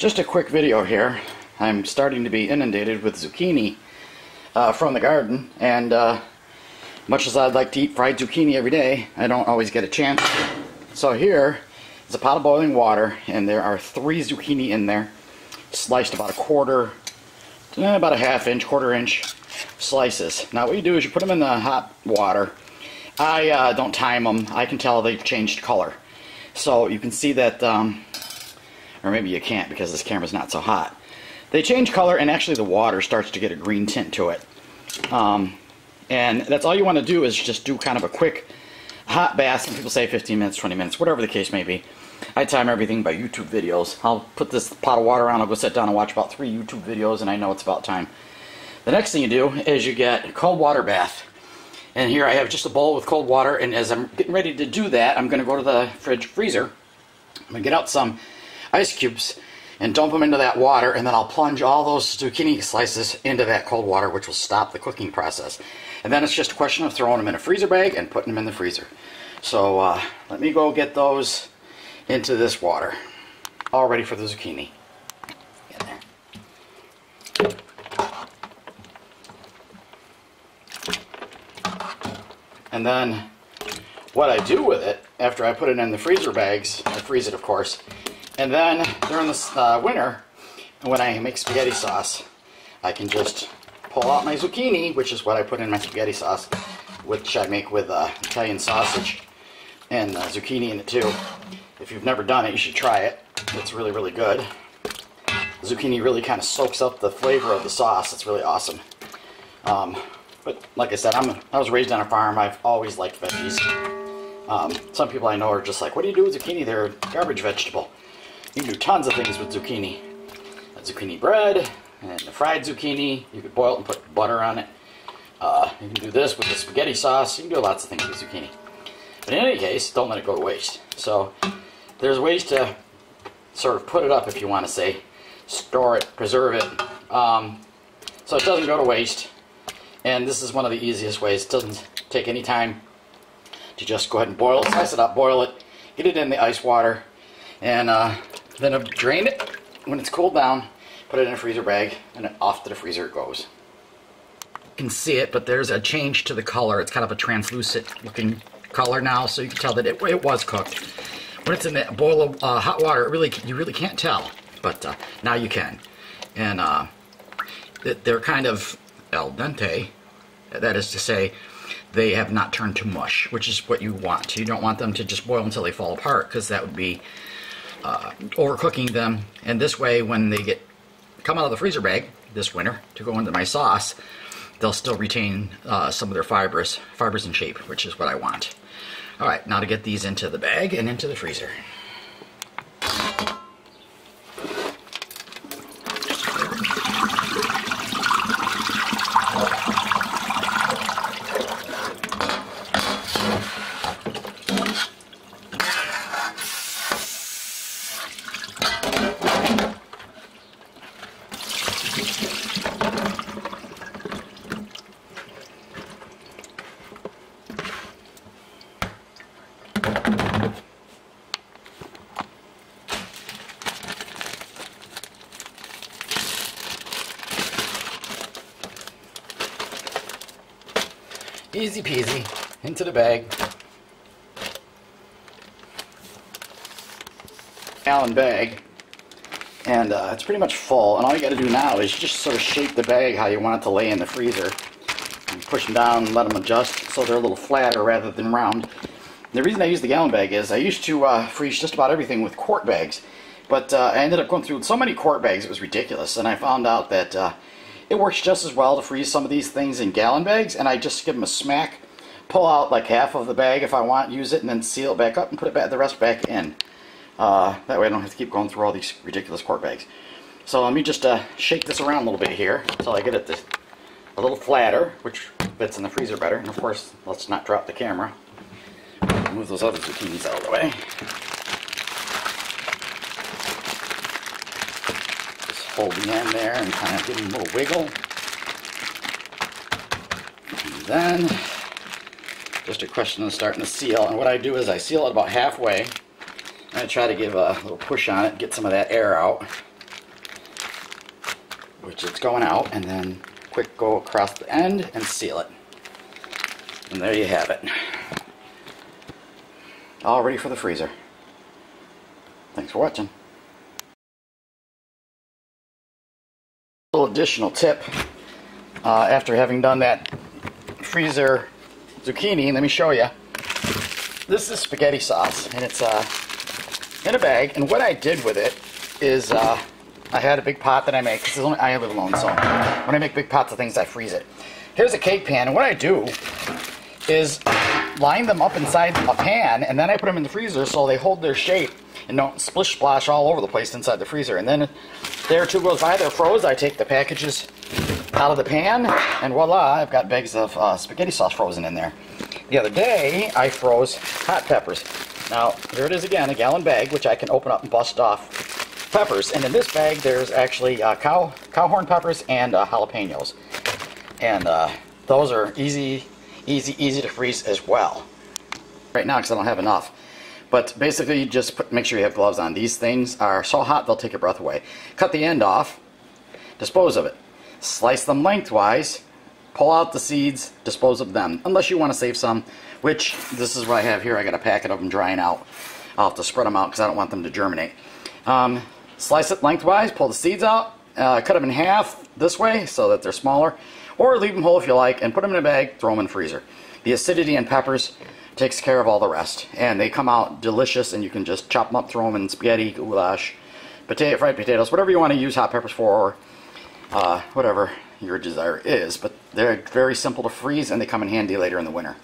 Just a quick video here. I'm starting to be inundated with zucchini from the garden, and much as I'd like to eat fried zucchini every day, I don't always get a chance. So here is a pot of boiling water, and there are 3 zucchini in there, sliced about about a ½ inch, quarter-inch slices. Now what you do is you put them in the hot water. I don't time them. I can tell they've changed color. So you can see that, or maybe you can't because this camera's not so hot. They change color, and actually the water starts to get a green tint to it. And that's all you want to do is just do kind of a quick hot bath. Some people say 15 minutes, 20 minutes, whatever the case may be. I time everything by YouTube videos. I'll put this pot of water on, I'll go sit down and watch about 3 YouTube videos, and I know it's about time. The next thing you do is you get a cold water bath. And here I have just a bowl with cold water, and as I'm getting ready to do that, I'm going to go to the freezer. I'm going to get out some ice cubes and dump them into that water, and then I'll plunge all those zucchini slices into that cold water, which will stop the cooking process. And then it's just a question of throwing them in a freezer bag and putting them in the freezer. So let me go get those into this water, all ready for the zucchini. Get there. And then what I do with it after I put it in the freezer bags, I freeze it of course, and then during the winter, when I make spaghetti sauce, I can just pull out my zucchini, which is what I put in my spaghetti sauce, which I make with Italian sausage and zucchini in it too. If you've never done it, you should try it. It's really, really good. The zucchini really kind of soaks up the flavor of the sauce. It's really awesome. But like I said, I was raised on a farm. I've always liked veggies. Some people I know are just like, what do you do with zucchini? They're a garbage vegetable. You can do tons of things with zucchini. Zucchini bread and the fried zucchini. You could boil it and put butter on it. You can do this with the spaghetti sauce. You can do lots of things with zucchini. But in any case, don't let it go to waste. So there's ways to sort of put it up, if you want to say, store it, preserve it, so it doesn't go to waste. And this is one of the easiest ways. It doesn't take any time to just go ahead and boil it, slice it up, boil it, get it in the ice water, and then drain it when it's cooled down, put it in a freezer bag, and off to the freezer it goes. You can see it, but there's a change to the color. It's kind of a translucent looking color now, so you can tell that it was cooked. When it's in that boil of hot water, you really can't tell, but now you can. And they're kind of al dente. That is to say, they have not turned to mush, which is what you want. You don't want them to just boil until they fall apart, because that would be overcooking them. And this way, when they come out of the freezer bag this winter to go into my sauce, they'll still retain some of their fibers and shape, which is what I want. All right, now to get these into the bag and into the freezer. Easy peasy, into the bag. Gallon bag, and it's pretty much full, and all you got to do now is just sort of shape the bag how you want it to lay in the freezer. And push them down and let them adjust so they're a little flatter rather than round. The reason I use the gallon bag is I used to freeze just about everything with quart bags, but I ended up going through so many quart bags it was ridiculous, and I found out that it works just as well to freeze some of these things in gallon bags, and I just give them a smack, pull out like half of the bag if I want, use it, and then seal it back up and put the rest back in. That way I don't have to keep going through all these ridiculous quart bags. So let me just shake this around a little bit here until I get it a little flatter, which fits in the freezer better. And of course, let's not drop the camera. Move those other zucchinis out of the way. Hold the end there and kind of give them a little wiggle. And then just a question of starting to seal. And what I do is I seal it about halfway. I try to give a little push on it, get some of that air out. which it's going out, and then quick go across the end and seal it. And there you have it. All ready for the freezer. Thanks for watching. A little additional tip. After having done that freezer zucchini, let me show you. This is spaghetti sauce, and it's in a bag. And what I did with it is I had a big pot that I make. This is only, I live alone, so when I make big pots of things, I freeze it. Here's a cake pan, and what I do is line them up inside a pan, and then I put them in the freezer so they hold their shape and don't splish splash all over the place inside the freezer. And then a day or two goes by, they're froze. I take the packages out of the pan, and voila, I've got bags of spaghetti sauce frozen in there. The other day, I froze hot peppers. Now, here it is again, a gallon bag, which I can open up and bust off peppers. And in this bag, there's actually cow horn peppers and jalapenos. And those are easy to freeze as well. Right now, because I don't have enough. But basically, just make sure you have gloves on. These things are so hot, they'll take your breath away. Cut the end off, dispose of it. Slice them lengthwise, pull out the seeds, dispose of them. Unless you want to save some, which this is what I have here. I got a packet of them drying out. I'll have to spread them out because I don't want them to germinate. Slice it lengthwise, pull the seeds out, cut them in half this way so that they're smaller, or leave them whole if you like, and put them in a bag, throw them in the freezer. The acidity in peppers takes care of all the rest, and they come out delicious, and you can just chop them up, throw them in spaghetti, goulash, fried potatoes, whatever you want to use hot peppers for, or whatever your desire is. But they're very simple to freeze, and they come in handy later in the winter.